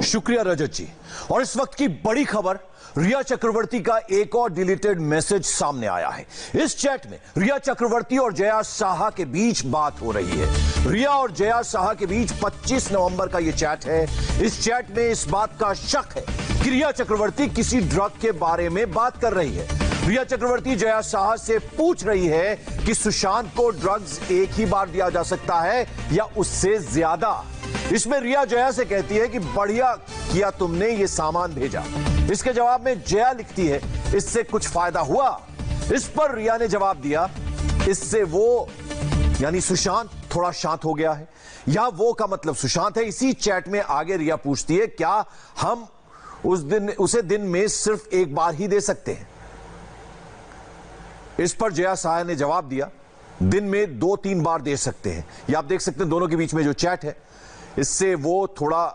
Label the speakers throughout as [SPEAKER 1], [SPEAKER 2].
[SPEAKER 1] शुक्रिया रजत जी। और इस वक्त की बड़ी खबर, रिया चक्रवर्ती का एक और डिलीटेड मैसेज सामने आया है। इस चैट में रिया चक्रवर्ती और जया साहा के बीच बात हो रही है। रिया और जया साहा के बीच 25 नवंबर का यह चैट है। इस चैट में इस बात का शक है कि रिया चक्रवर्ती किसी ड्रग के बारे में बात कर रही है। रिया चक्रवर्ती जया साहा से पूछ रही है कि सुशांत को ड्रग्स एक ही बार दिया जा सकता है या उससे ज्यादा। इसमें रिया जया से कहती है कि बढ़िया किया तुमने ये सामान भेजा। इसके जवाब में जया लिखती है, इससे कुछ फायदा हुआ। इस पर रिया ने जवाब दिया, इससे वो यानी सुशांत थोड़ा शांत हो गया है। या वो का मतलब सुशांत है। इसी चैट में आगे रिया पूछती है, क्या हम उसे दिन में सिर्फ एक बार ही दे सकते हैं? इस पर जया साहा ने जवाब दिया, दिन में 2-3 बार दे सकते हैं। ये आप देख सकते हैं दोनों के बीच में जो चैट है, इससे वो थोड़ा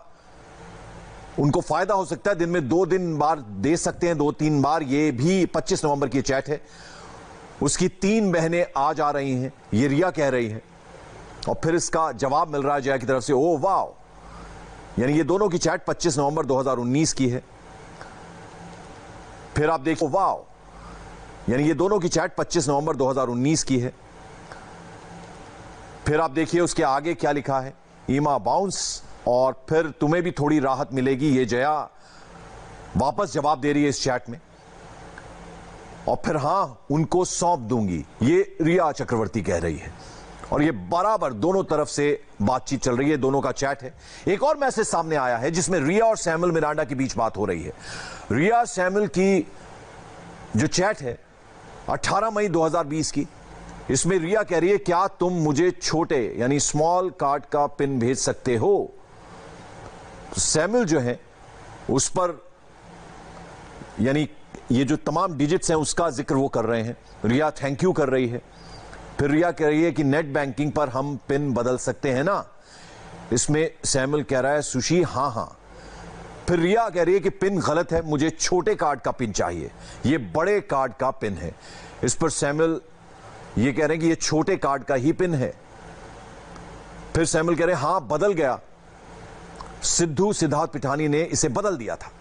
[SPEAKER 1] उनको फायदा हो सकता है। दिन में 2 बार दे सकते हैं, 2-3 बार। ये भी 25 नवंबर की चैट है। उसकी 3 बहनें आज आ रही हैं, ये रिया कह रही है। और फिर इसका जवाब मिल रहा है जया की तरफ से, ओ वाह। यानी ये दोनों की चैट 25 नवंबर 2019 की है। फिर आप देखो, वाह। यानी ये दोनों की चैट 25 नवंबर 2019 की है। फिर आप देखिए उसके आगे क्या लिखा है, ईमा बाउंस। और फिर तुम्हें भी थोड़ी राहत मिलेगी, ये जया वापस जवाब दे रही है इस चैट में। और फिर हां, उनको सौंप दूंगी, ये रिया चक्रवर्ती कह रही है। और ये बराबर दोनों तरफ से बातचीत चल रही है, दोनों का चैट है। एक और मैसेज सामने आया है जिसमें रिया और सैमुअल मिरांडा के बीच बात हो रही है। रिया सैमुअल की जो चैट है 18 मई 2020 की। इसमें रिया कह रही है, क्या तुम मुझे छोटे यानी स्मॉल कार्ड का पिन भेज सकते हो? तो सैमुअल जो है उस पर यानी ये जो तमाम डिजिट्स हैं उसका जिक्र वो कर रहे हैं। रिया थैंक यू कर रही है। फिर रिया कह रही है कि नेट बैंकिंग पर हम पिन बदल सकते हैं ना? इसमें सैमुअल कह रहा है, सुशी हां हां। फिर रिया कह रही है कि पिन गलत है, मुझे छोटे कार्ड का पिन चाहिए, ये बड़े कार्ड का पिन है। इस पर सैमुअल ये कह रहे हैं कि ये छोटे कार्ड का ही पिन है। फिर सैमुअल कह रहे हैं, हां बदल गया, सिद्धार्थ पिठानी ने इसे बदल दिया था।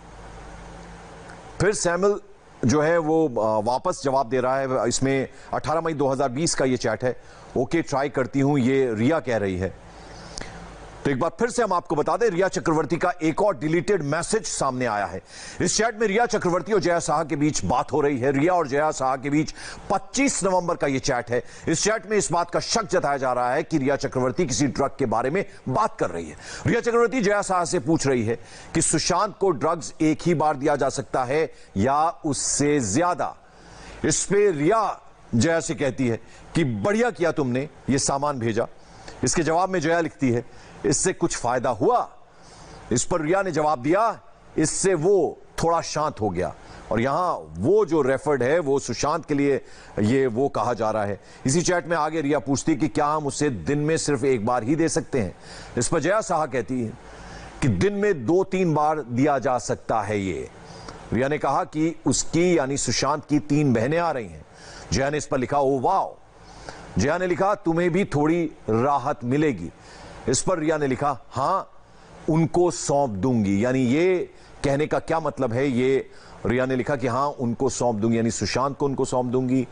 [SPEAKER 1] फिर सैमुअल जो है वो वापस जवाब दे रहा है। इसमें 18 मई 2020 का ये चैट है। ओके ट्राई करती हूं, ये रिया कह रही है। तो एक बार फिर से हम आपको बता दें, रिया चक्रवर्ती का एक और डिलीटेड मैसेज सामने आया है। इस चैट में रिया चक्रवर्ती और जया साहा के बीच बात हो रही है। रिया और जया साहा के बीच 25 नवंबर का यह चैट है। इस चैट में इस बात का शक जताया जा रहा है कि रिया चक्रवर्ती किसी ड्रग के बारे में बात कर रही है। रिया चक्रवर्ती जया साहा से पूछ रही है कि सुशांत को ड्रग्स एक ही बार दिया जा सकता है या उससे ज्यादा। इस पे रिया जया से कहती है कि बढ़िया किया तुमने ये सामान भेजा। इसके जवाब में जया लिखती है, इससे कुछ फायदा हुआ। इस पर रिया ने जवाब दिया, इससे वो थोड़ा शांत हो गया। और यहां वो जो रेफर्ड है वो सुशांत के लिए ये वो कहा जा रहा है। इसी चैट में आगे रिया पूछती कि क्या हम उसे दिन में सिर्फ एक बार ही दे सकते हैं? इस पर जया साहा कहती है कि दिन में 2-3 बार दिया जा सकता है। ये रिया ने कहा कि उसकी यानी सुशांत की 3 बहनें आ रही हैं। जया ने इस पर लिखा, ओ वाह। जया ने लिखा, तुम्हें भी थोड़ी राहत मिलेगी। इस पर रिया ने लिखा, हां उनको सौंप दूंगी। यानी ये कहने का क्या मतलब है? ये रिया ने लिखा कि हां उनको सौंप दूंगी, यानी सुशांत को उनको सौंप दूंगी।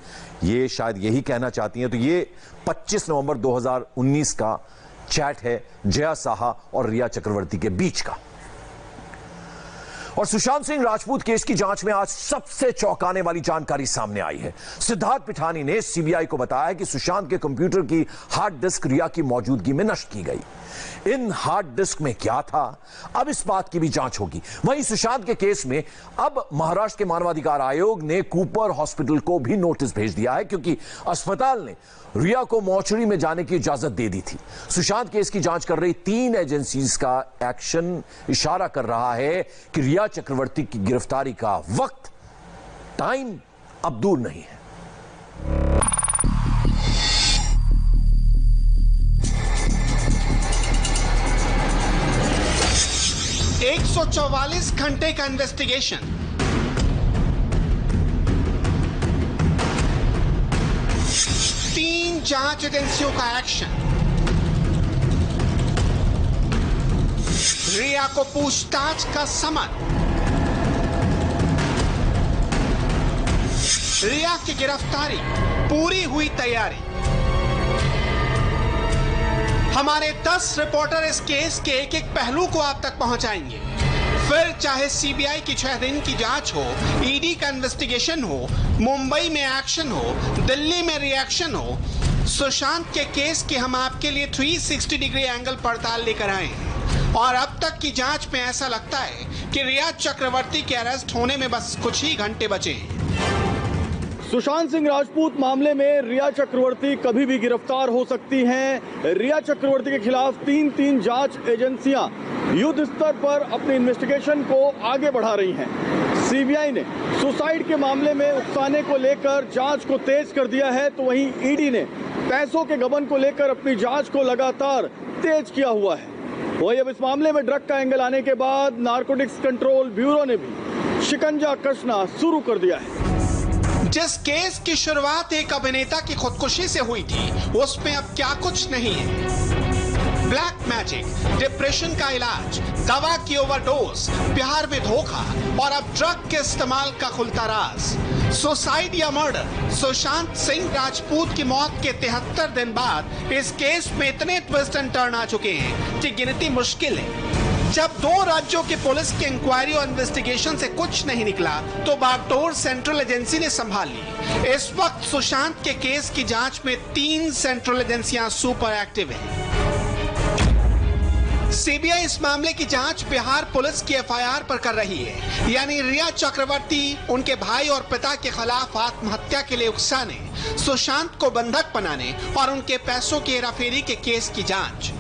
[SPEAKER 1] ये शायद यही कहना चाहती हैं। तो ये 25 नवंबर 2019 का चैट है जया साहा और रिया चक्रवर्ती के बीच का। और सुशांत सिंह राजपूत केस की जांच में आज सबसे चौंकाने वाली जानकारी सामने आई है। सिद्धार्थ पिठानी ने सीबीआई को बताया कि सुशांत के कंप्यूटर की हार्ड डिस्क रिया की मौजूदगी में नष्ट की गई। इन हार्ड डिस्क में क्या था, अब इस बात की भी जांच होगी। वहीं सुशांत के केस में अब महाराष्ट्र के मानवाधिकार आयोग ने कूपर हॉस्पिटल को भी नोटिस भेज दिया है, क्योंकि अस्पताल ने रिया को मॉर्चरी में जाने की इजाजत दे दी थी। सुशांत केस की जांच कर रही 3 एजेंसीज का एक्शन इशारा कर रहा है कि रिया चक्रवर्ती की गिरफ्तारी का वक्त, टाइम अब दूर नहीं है।
[SPEAKER 2] 144 घंटे का इन्वेस्टिगेशन, 3 जांच एजेंसियों का एक्शन, रिया को पूछताछ का समन। रिया की गिरफ्तारी, पूरी हुई तैयारी। हमारे 10 रिपोर्टर इस केस के एक एक पहलू को आप तक पहुंचाएंगे। फिर चाहे सीबीआई की 6 दिन की जांच हो, ईडी का इन्वेस्टिगेशन हो, मुंबई में एक्शन हो, दिल्ली में रिएक्शन हो, सुशांत के केस की हम आपके लिए 360 डिग्री एंगल पड़ताल लेकर आए हैं। और अब तक की जांच में ऐसा लगता है कि रिया चक्रवर्ती के अरेस्ट होने में बस कुछ ही घंटे बचे हैं।
[SPEAKER 3] सुशांत सिंह राजपूत मामले में रिया चक्रवर्ती कभी भी गिरफ्तार हो सकती हैं। रिया चक्रवर्ती के खिलाफ 3 जांच एजेंसियां युद्ध स्तर पर अपनी इन्वेस्टिगेशन को आगे बढ़ा रही हैं। सीबीआई ने सुसाइड के मामले में उकसाने को लेकर जांच को तेज कर दिया है, तो वहीं ईडी ने पैसों के गबन को लेकर अपनी जांच को लगातार तेज किया हुआ है। वही अब इस मामले में ड्रग का एंगल आने के बाद नारकोटिक्स कंट्रोल ब्यूरो ने भी शिकंजा कसना शुरू कर दिया है।
[SPEAKER 2] जिस केस की शुरुआत एक अभिनेता की खुदकुशी से हुई थी, उसमें अब क्या कुछ नहीं है। ब्लैक मैजिक, डिप्रेशन का इलाज, दवा की ओवरडोज, प्यार में धोखा और अब ड्रग के इस्तेमाल का खुलता राज। सुसाइड या मर्डर। सुशांत सिंह राजपूत की मौत के 73 दिन बाद इस केस में इतने ट्विस्ट एंड टर्न आ चुके हैं कि गिनती मुश्किल है। जब 2 राज्यों की पुलिस की इंक्वायरी और इन्वेस्टिगेशन से कुछ नहीं निकला, तो बागडोर सेंट्रल एजेंसी ने संभाल ली। इस वक्त सुशांत के केस की जांच में 3 सेंट्रल एजेंसियां सुपर एक्टिव हैं। सीबीआई इस मामले की जांच बिहार पुलिस की एफआईआर पर कर रही है, यानी रिया चक्रवर्ती, उनके भाई और पिता के खिलाफ आत्महत्या के लिए उकसाने, सुशांत को बंधक बनाने और उनके पैसों की हेराफेरी के केस की जांच।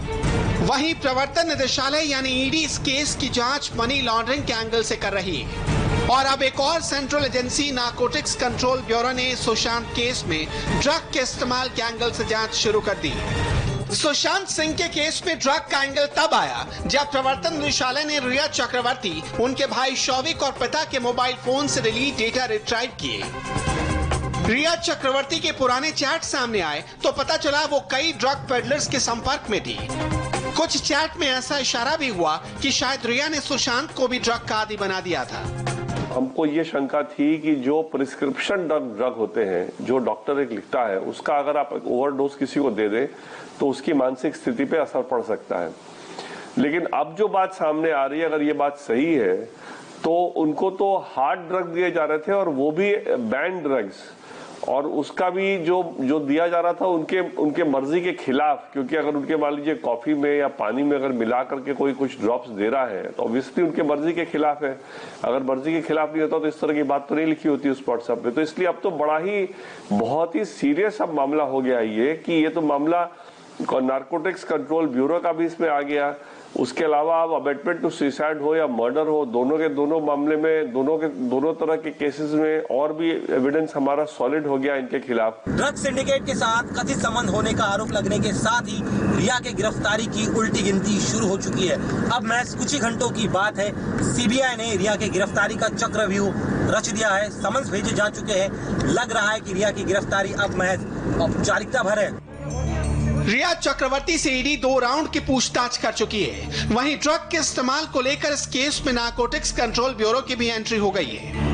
[SPEAKER 2] वहीं प्रवर्तन निदेशालय यानी ईडी इस केस की जांच मनी लॉन्ड्रिंग के एंगल से कर रही है। और अब एक और central agency narcotics control bureau ने सुशांत केस में ड्रग के इस्तेमाल के एंगल से जांच शुरू कर दी। सुशांत सिंह के केस में ड्रग का एंगल तब आया जब प्रवर्तन निदेशालय ने रिया चक्रवर्ती, उनके भाई शौविक और पिता के मोबाइल फोन से रिलीज डेटा रिट्राइव किए। रिया चक्रवर्ती के पुराने चैट सामने आए तो पता चला वो कई ड्रग पेडलर्स के संपर्क में थी। कुछ चैट में ऐसा इशारा भी हुआ कि शायद रिया ने सुशांत को भी ड्रग का आदी बना दिया था।
[SPEAKER 4] हमको ये शंका थी कि जो प्रिस्क्रिप्शन ड्रग होते हैं, जो डॉक्टर एक लिखता है, उसका अगर आप ओवरडोज किसी को दे दें तो उसकी मानसिक स्थिति पे असर पड़ सकता है। लेकिन अब जो बात सामने आ रही है, अगर ये बात सही है, तो उनको तो हार्ड ड्रग दिए जा रहे थे और वो भी बैंड ड्रग्स, और उसका भी जो दिया जा रहा था उनके मर्जी के खिलाफ, क्योंकि अगर उनके मान लीजिए कॉफी में या पानी में अगर मिला करके कोई कुछ ड्रॉप्स दे रहा है तो ऑब्वियसली उनके मर्जी के खिलाफ है। अगर मर्जी के खिलाफ नहीं होता तो इस तरह की बात तो नहीं लिखी होती उस व्हाट्सएप पे। तो इसलिए अब तो बहुत ही सीरियस अब मामला हो गया ये, कि ये तो मामला नारकोटिक्स कंट्रोल ब्यूरो का भी इसमें आ गया। उसके अलावा अब अबेटमेंट टू सुसाइड हो या मर्डर हो, दोनों मामले में दोनों तरह के केसेस में और भी एविडेंस हमारा सॉलिड हो गया इनके खिलाफ।
[SPEAKER 5] ड्रग सिंडिकेट के साथ कथित संबंध होने का आरोप लगने के साथ ही रिया के गिरफ्तारी की उल्टी गिनती शुरू हो चुकी है। अब महज कुछ ही घंटों की बात है, सीबीआई ने रिया के गिरफ्तारी का चक्रव्यूह रच दिया है। समन्स भेजे जा चुके हैं। लग रहा है कि रिया की गिरफ्तारी अब महज औपचारिकता भर है।
[SPEAKER 2] रिया चक्रवर्ती से ईडी 2 राउंड की पूछताछ कर चुकी है। वहीं ड्रग के इस्तेमाल को लेकर इस केस में नारकोटिक्स कंट्रोल ब्यूरो की भी एंट्री हो गई है।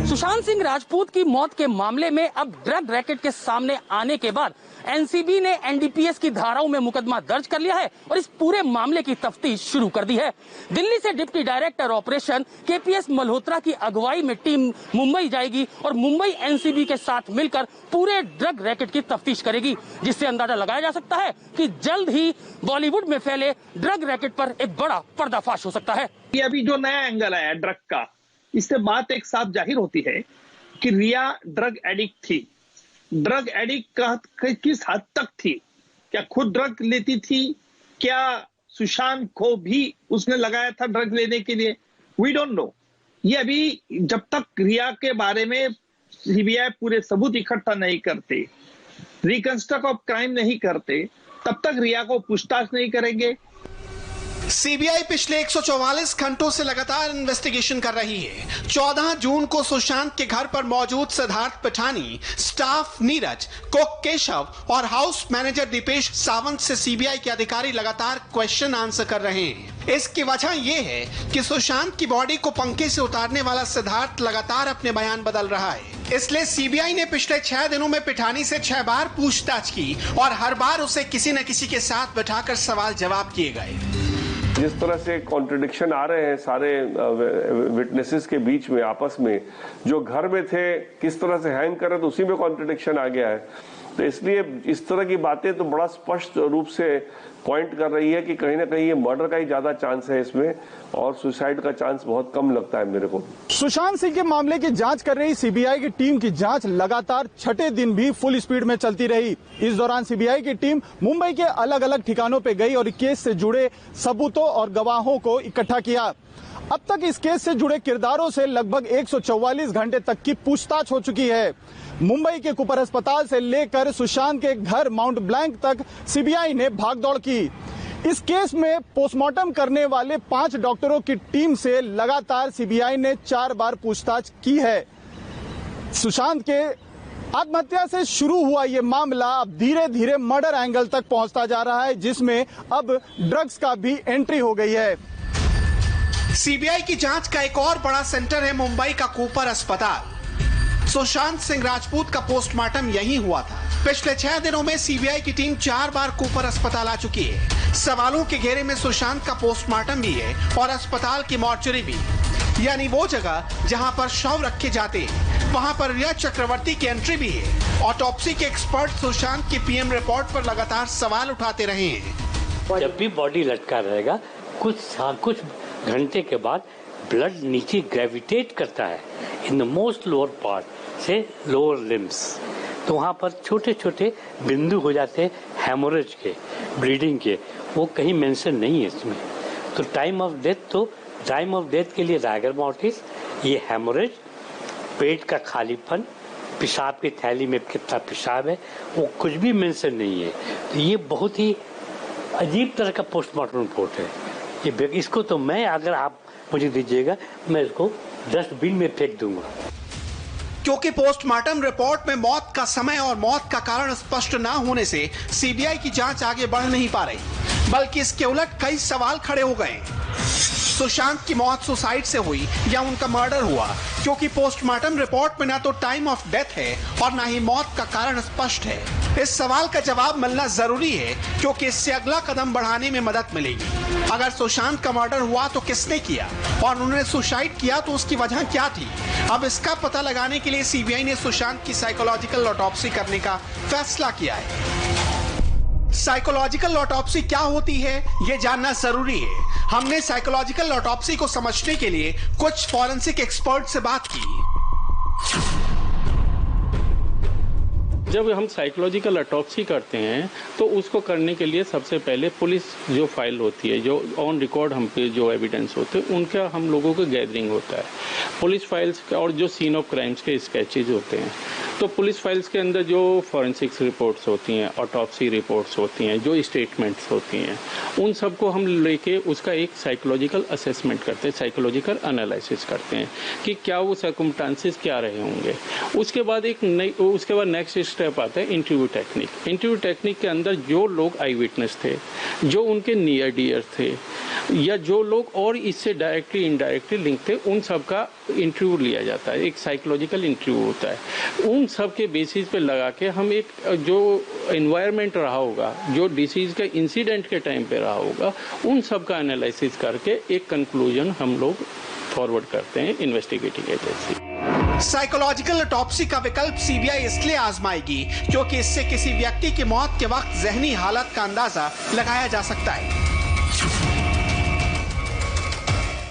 [SPEAKER 6] सुशांत सिंह राजपूत की मौत के मामले में अब ड्रग रैकेट के सामने आने के बाद एनसीबी ने एनडीपीएस की धाराओं में मुकदमा दर्ज कर लिया है और इस पूरे मामले की तफ्तीश शुरू कर दी है। दिल्ली से deputy director operation KPS Malhotra की अगुवाई में टीम मुंबई जाएगी और मुंबई एनसीबी के साथ मिलकर पूरे ड्रग रैकेट की तफ्तीश करेगी, जिससे अंदाजा लगाया जा सकता है कि जल्द ही बॉलीवुड में फैले ड्रग रैकेट पर एक बड़ा पर्दाफाश हो सकता है।
[SPEAKER 7] ये अभी जो नया एंगल आया ड्रग का, इससे बात एक साफ जाहिर होती है कि रिया ड्रग एडिक्ट थी। ड्रग एडिक्ट किस हद तक थी? क्या खुद ड्रग लेती थी? क्या सुशांत को भी उसने लगाया था ड्रग लेने के लिए? We don't know. ये अभी जब तक रिया के बारे में सीबीआई पूरे सबूत इकट्ठा नहीं करते, रिकंस्ट्रक्ट ऑफ क्राइम नहीं करते, तब तक रिया को पूछताछ नहीं करेंगे।
[SPEAKER 2] सीबीआई पिछले 144 घंटों से लगातार इन्वेस्टिगेशन कर रही है। 14 जून को सुशांत के घर पर मौजूद सिद्धार्थ पिठानी, स्टाफ नीरज, कुक केशव और हाउस मैनेजर दीपेश सावंत से सीबीआई के अधिकारी लगातार क्वेश्चन आंसर कर रहे हैं। इसकी वजह यह है कि सुशांत की बॉडी को पंखे से उतारने वाला सिद्धार्थ लगातार अपने बयान बदल रहा है। इसलिए सीबीआई ने पिछले 6 दिनों में पिठानी से 6 बार पूछताछ की और हर बार उसे किसी न किसी के साथ बैठाकर सवाल जवाब किए गए।
[SPEAKER 4] जिस तरह से कॉन्ट्रडिक्शन आ रहे हैं सारे विटनेसेस के बीच में आपस में, जो घर में थे किस तरह से हैंग कर रहे तो उसी में कॉन्ट्रडिक्शन आ गया है। तो इसलिए इस तरह की बातें तो बड़ा स्पष्ट रूप से पॉइंट कर रही है कि कहीं ना कहीं ये मर्डर का ही ज्यादा चांस है इसमें, और सुसाइड का चांस बहुत कम लगता है मेरे को।
[SPEAKER 3] सुशांत सिंह के मामले की जांच कर रही सीबीआई की टीम की जांच लगातार छठे दिन भी फुल स्पीड में चलती रही। इस दौरान सीबीआई की टीम मुंबई के अलग अलग ठिकानों पे गई और केस से जुड़े सबूतों और गवाहों को इकट्ठा किया। अब तक इस केस से जुड़े किरदारों से लगभग 144 घंटे तक की पूछताछ हो चुकी है। मुंबई के कुपर अस्पताल से लेकर सुशांत के घर माउंट ब्लैंक तक सीबीआई ने भागदौड़ की। इस केस में पोस्टमार्टम करने वाले 5 डॉक्टरों की टीम से लगातार सीबीआई ने 4 बार पूछताछ की है। सुशांत के आत्महत्या से शुरू हुआ ये मामला अब धीरे धीरे मर्डर एंगल तक पहुंचता जा रहा है, जिसमें अब ड्रग्स का भी एंट्री हो गई है।
[SPEAKER 2] सीबीआई की जांच का एक और बड़ा सेंटर है मुंबई का कूपर अस्पताल। सुशांत सिंह राजपूत का पोस्टमार्टम यहीं हुआ था। पिछले 6 दिनों में सीबीआई की टीम 4 बार कूपर अस्पताल आ चुकी है। सवालों के घेरे में सुशांत का पोस्टमार्टम भी है और अस्पताल की मॉर्चरी भी, यानी वो जगह जहां पर शव रखे जाते हैं। वहां पर रिया चक्रवर्ती की एंट्री भी है। ऑटोप्सी के एक्सपर्ट सुशांत की पीएम रिपोर्ट पर लगातार सवाल उठाते रहे हैं।
[SPEAKER 8] जब भी बॉडी लटका रहेगा कुछ घंटे के बाद ब्लड नीचे ग्रेविटेट करता है in the most lower part से लोअर लिम्स, तो वहाँ पर छोटे छोटे बिंदु हो जाते हैं हेमोरेज के, ब्लीडिंग के। वो कहीं मेंशन नहीं है इसमें। तो टाइम ऑफ डेथ के लिए राइगर मॉर्टिस, ये हेमोरेज, पेट का खालीपन, पेशाब की थैली में कितना पेशाब है, वो कुछ भी मेंशन नहीं है। तो ये बहुत ही अजीब तरह का पोस्टमार्टम रिपोर्ट है। ये इसको तो मैं, अगर आप मुझे दीजिएगा, मैं इसको डस्टबिन में फेंक दूंगा।
[SPEAKER 2] क्योंकि पोस्टमार्टम रिपोर्ट में मौत का समय और मौत का कारण स्पष्ट न होने से सीबीआई की जांच आगे बढ़ नहीं पा रही, बल्कि इसके उलट कई सवाल खड़े हो गए। सुशांत की मौत सुसाइड से हुई या उनका मर्डर हुआ, क्योंकि पोस्टमार्टम रिपोर्ट में ना तो टाइम ऑफ डेथ है और ना ही मौत का कारण स्पष्ट है। इस सवाल का जवाब मिलना जरूरी है, क्योंकि इससे अगला कदम बढ़ाने में मदद मिलेगी। अगर सुशांत का मर्डर हुआ तो किसने किया, और उन्होंने सुसाइड किया तो उसकी वजह क्या थी। अब इसका पता लगाने के लिए सीबीआई ने सुशांत की साइकोलॉजिकल ऑटोप्सी करने का फैसला किया है। साइकोलॉजिकल ऑटोप्सी क्या होती है, ये जानना जरूरी है। हमने साइकोलॉजिकल ऑटोप्सी को समझने के लिए कुछ फॉरेंसिक एक्सपर्ट से बात की।
[SPEAKER 9] जब हम साइकोलॉजिकल ऑटोप्सी करते हैं तो उसको करने के लिए सबसे पहले पुलिस जो फाइल होती है, जो ऑन रिकॉर्ड हम पे जो एविडेंस होते हैं, उनका हम लोगों को गैदरिंग होता है। पुलिस फाइल्स और जो सीन ऑफ क्राइम्स के स्केचेज होते हैं, तो पुलिस फाइल्स के अंदर जो फॉरेंसिक्स रिपोर्ट्स होती हैं, ऑटोप्सी रिपोर्ट्स होती हैं, जो स्टेटमेंट्स होती हैं, उन सबको हम लेके उसका एक साइकोलॉजिकल असेसमेंट करते हैं, साइकोलॉजिकल एनालिसिस करते हैं कि क्या वो सर्कमस्टांसेस क्या रहे होंगे। उसके बाद नेक्स्ट स्टेप आता है इंटरव्यू टेक्निक। इंटरव्यू टेक्निक के अंदर जो लोग आई विटनेस थे, जो उनके नियर डियर थे, या जो लोग और इससे डायरेक्टली इनडायरेक्टली लिंक थे, उन सब का इंटरव्यू लिया जाता है। एक साइकोलॉजिकल इंटरव्यू होता है। उन सब के बेसिस पे लगा के हम एक जो एनवायरनमेंट रहा होगा, जो डिसीज के इंसिडेंट के टाइम पे रहा होगा, उन सब का एनालिसिस करके एक कंक्लूजन हम लोग फॉरवर्ड करते हैं इन्वेस्टिगेटिंग एजेंसी।
[SPEAKER 2] साइकोलॉजिकल ऑटोप्सी का विकल्प सीबीआई इसलिए आजमाएगी क्योंकि इससे किसी व्यक्ति की मौत के वक्त जहनी हालत का अंदाजा लगाया जा सकता है।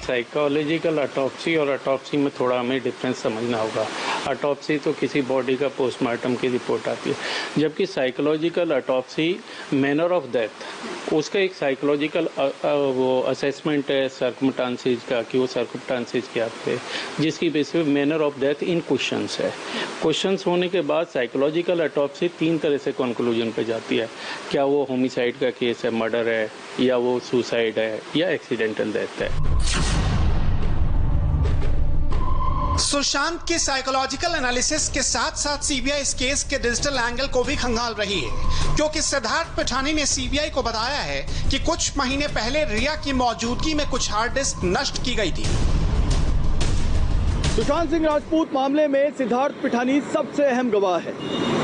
[SPEAKER 9] साइकोलॉजिकल ऑटोप्सी और ऑटोप्सी में थोड़ा हमें डिफरेंस समझना होगा। ऑटोप्सी तो किसी बॉडी का पोस्टमार्टम की रिपोर्ट आती है, जबकि psychological autopsy manner of death उसका एक साइकोलॉजिकल वो असेसमेंट है सर्कमस्टांसेस का कि वो सर्कमस्टांसेस क्या थे, जिसकी बेसिस पे manner of death in questions है। क्वेश्चंस होने के बाद साइकोलॉजिकल ऑटोप्सी 3 तरह से कंक्लूजन पे जाती है, क्या वो होमिसाइड का केस है, मर्डर है, या वो सुसाइड है, या एक्सीडेंटल डेथ है।
[SPEAKER 2] सुशांत के साइकोलॉजिकल एनालिसिस के साथ साथ सीबीआई इस केस के डिजिटल एंगल को भी खंगाल रही है, क्योंकि सिद्धार्थ पिठानी ने सीबीआई को बताया है कि कुछ महीने पहले रिया की मौजूदगी में कुछ हार्ड डिस्क नष्ट की गई थी।
[SPEAKER 3] सुशांत सिंह राजपूत मामले में सिद्धार्थ पिठानी सबसे अहम गवाह है।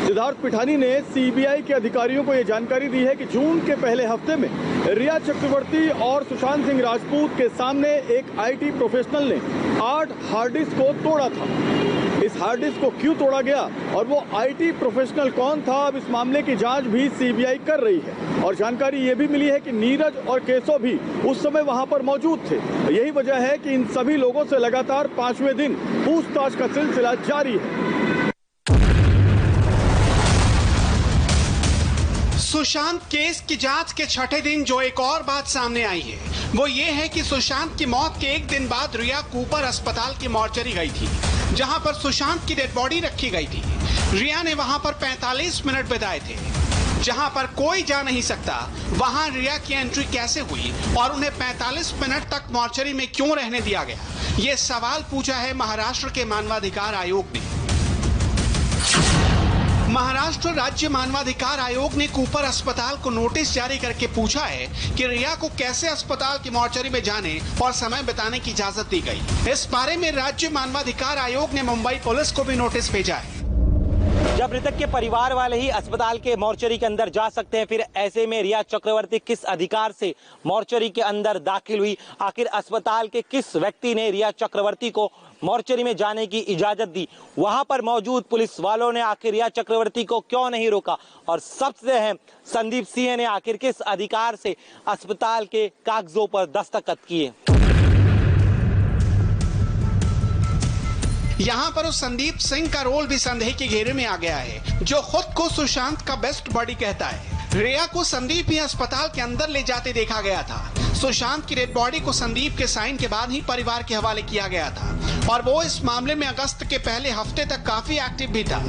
[SPEAKER 3] सिद्धार्थ पिठानी ने सीबीआई के अधिकारियों को यह जानकारी दी है कि जून के पहले हफ्ते में रिया चक्रवर्ती और सुशांत सिंह राजपूत के सामने एक आईटी प्रोफेशनल ने 8 हार्ड डिस्क को तोड़ा था। इस हार्ड डिस्क को क्यों तोड़ा गया और वो आईटी प्रोफेशनल कौन था, अब इस मामले की जांच भी सीबीआई कर रही है। और जानकारी ये भी मिली है कि नीरज और केशव भी उस समय वहां पर मौजूद थे। यही वजह है कि इन सभी लोगों से लगातार 5वें दिन पूछताछ का सिलसिला जारी है।
[SPEAKER 2] सुशांत केस की जांच के छठे दिन जो एक और बात सामने आई है वो ये है कि सुशांत की मौत के एक दिन बाद रिया कूपर अस्पताल की मॉर्चरी गई थी, जहां पर सुशांत की डेड बॉडी रखी गई थी। रिया ने वहां पर 45 मिनट बिताए थे। जहां पर कोई जा नहीं सकता वहां रिया की एंट्री कैसे हुई और उन्हें 45 मिनट तक मॉर्चरी में क्यों रहने दिया गया, ये सवाल पूछा है महाराष्ट्र के मानवाधिकार आयोग ने। महाराष्ट्र राज्य मानवाधिकार आयोग ने कूपर अस्पताल को नोटिस जारी करके पूछा है कि रिया को कैसे अस्पताल की मॉर्चरी में जाने और समय बिताने की इजाजत दी गई। इस बारे में राज्य मानवाधिकार आयोग ने मुंबई पुलिस को भी नोटिस भेजा है।
[SPEAKER 5] जब मृतक के परिवार वाले ही अस्पताल के मॉर्चरी के अंदर जा सकते हैं, फिर ऐसे में रिया चक्रवर्ती किस अधिकार से मॉर्चरी के अंदर दाखिल हुई? आखिर अस्पताल के किस व्यक्ति ने रिया चक्रवर्ती को मॉर्चरी में जाने की इजाजत दी? वहां पर मौजूद पुलिस वालों ने आखिर रिया चक्रवर्ती को क्यों नहीं रोका? और सबसे अहम, संदीप सिंह ने आखिर किस अधिकार से अस्पताल के कागजों पर दस्तखत किए?
[SPEAKER 2] यहाँ पर उस संदीप सिंह का रोल भी संदेह के घेरे में आ गया है, जो खुद को सुशांत का बेस्ट बडी कहता है। रिया को संदीप ही अस्पताल के अंदर ले जाते देखा गया था। सुशांत की डेड बॉडी को संदीप के साइन के बाद ही परिवार के हवाले किया गया था और वो इस मामले में अगस्त के पहले हफ्ते तक काफी एक्टिव भी था।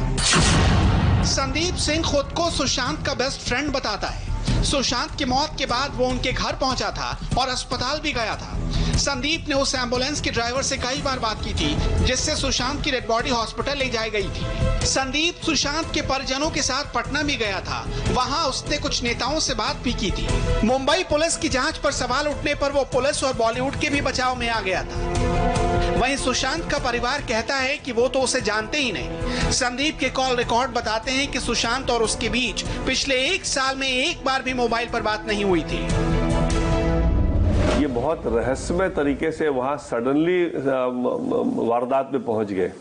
[SPEAKER 2] संदीप सिंह खुद को सुशांत का बेस्ट फ्रेंड बताता है। सुशांत की मौत के बाद वो उनके घर पहुंचा था और अस्पताल भी गया था। संदीप ने उस एम्बुलेंस के ड्राइवर से कई बार बात की थी जिससे सुशांत की डेड बॉडी हॉस्पिटल ले जाई गई थी। संदीप सुशांत के परिजनों के साथ पटना भी गया था, वहां उसने कुछ नेताओं से बात भी की थी। मुंबई पुलिस की जांच पर सवाल उठने पर वो पुलिस और बॉलीवुड के भी बचाव में आ गया था। वहीं सुशांत का परिवार कहता है कि वो तो उसे जानते ही नहीं। संदीप के कॉल रिकॉर्ड बताते हैं कि सुशांत और उसके बीच पिछले 1 साल में एक बार भी मोबाइल पर बात नहीं हुई थी।
[SPEAKER 4] ये बहुत रहस्यमय तरीके से वहाँ सडनली वारदात में पहुंच गए।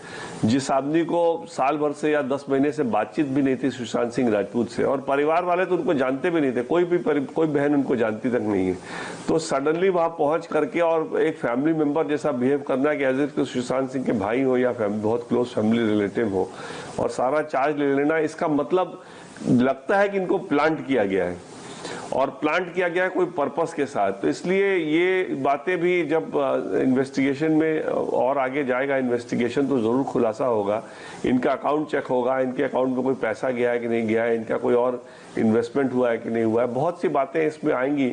[SPEAKER 4] जिस आदमी को साल भर से या 10 महीने से बातचीत भी नहीं थी सुशांत सिंह राजपूत से, और परिवार वाले तो उनको जानते भी नहीं थे, कोई बहन उनको जानती तक नहीं है, तो सडनली वहाँ पहुंच करके और एक फैमिली मेंबर जैसा बिहेव करना कि एज इफ सुशांत सिंह के भाई हो या बहुत क्लोज फैमिली रिलेटिव हो और सारा चार्ज ले लेना, इसका मतलब लगता है कि इनको प्लांट किया गया है और प्लांट किया गया है कोई पर्पस के साथ। तो इसलिए ये बातें भी जब इन्वेस्टिगेशन में और आगे जाएगा इन्वेस्टिगेशन तो जरूर खुलासा होगा। इनका अकाउंट चेक होगा, इनके अकाउंट में कोई पैसा गया है कि नहीं गया है, इनका कोई और इन्वेस्टमेंट हुआ है कि नहीं हुआ है। बहुत सी बातें इसमें आएंगी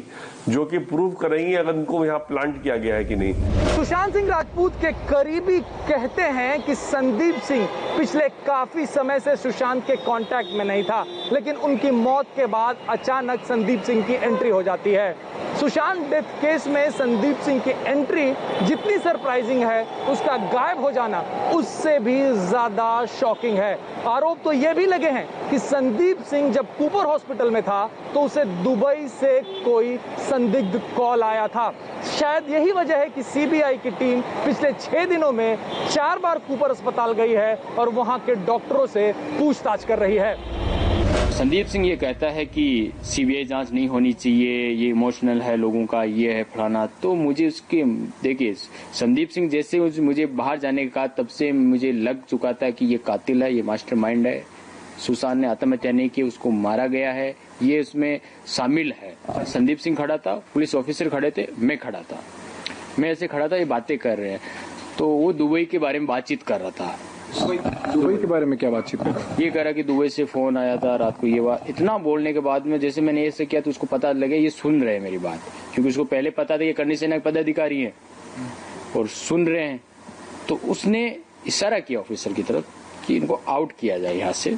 [SPEAKER 4] जो कि प्रूव करेंगी अगर इनको यहाँ प्लांट किया गया है कि नहीं।
[SPEAKER 10] सुशांत सिंह राजपूत के करीबी कहते हैं कि संदीप सिंह पिछले काफी समय से सुशांत के कांटेक्ट में नहीं था, लेकिन उनकी मौत के बाद अचानक संदीप सिंह की एंट्री हो जाती है। सुशांत डेथ केस में संदीप सिंह की एंट्री जितनी सरप्राइजिंग है, उसका गायब हो जाना उससे भी ज्यादा शॉकिंग है। आरोप तो ये भी लगे हैं कि संदीप सिंह जब कूपर हॉस्पिटल में था तो उसे दुबई से कोई संदिग्ध कॉल आया था। शायद यही वजह है कि सीबीआई की टीम पिछले 6 दिनों में 4 बार कूपर अस्पताल गई है और वहां के डॉक्टरों से पूछताछ कर रही है।
[SPEAKER 11] संदीप सिंह ये कहता है कि सीबीआई जांच नहीं होनी चाहिए, ये इमोशनल है लोगों का, ये है फलाना। तो मुझे उसके देखिए, संदीप सिंह जैसे मुझे बाहर जाने का तब से मुझे लग चुका था कि ये कातिल है, ये मास्टरमाइंड है। सुशांत ने आत्महत्या नहीं की, उसको मारा गया है, ये इसमें शामिल है। संदीप सिंह खड़ा था, पुलिस ऑफिसर खड़े थे, मैं खड़ा था, मैं ऐसे खड़ा था, ये बातें कर रहे हैं। तो वो दुबई के बारे में बातचीत कर रहा था।
[SPEAKER 12] दुबई के बारे में क्या बातचीत कर रहा है?
[SPEAKER 11] ये कह रहा कि दुबई से फोन आया था रात को, ये बात इतना बोलने के बाद में जैसे मैंने ऐसे किया तो उसको पता लगे ये सुन रहे हैं मेरी बात, क्योंकि उसको पहले पता था ये करनी सेना के पदाधिकारी हैं और सुन रहे हैं। तो उसने इशारा किया ऑफिसर की तरफ कि इनको आउट किया जाए यहाँ से।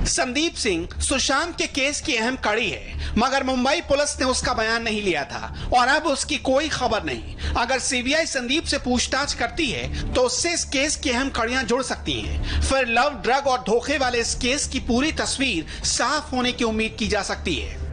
[SPEAKER 2] संदीप सिंह सुशांत के केस की अहम कड़ी है, मगर मुंबई पुलिस ने उसका बयान नहीं लिया था और अब उसकी कोई खबर नहीं। अगर सीबीआई संदीप से पूछताछ करती है तो उससे इस केस की अहम कड़ियां जुड़ सकती हैं। फिर लव, ड्रग और धोखे वाले इस केस की पूरी तस्वीर साफ होने की उम्मीद की जा सकती है।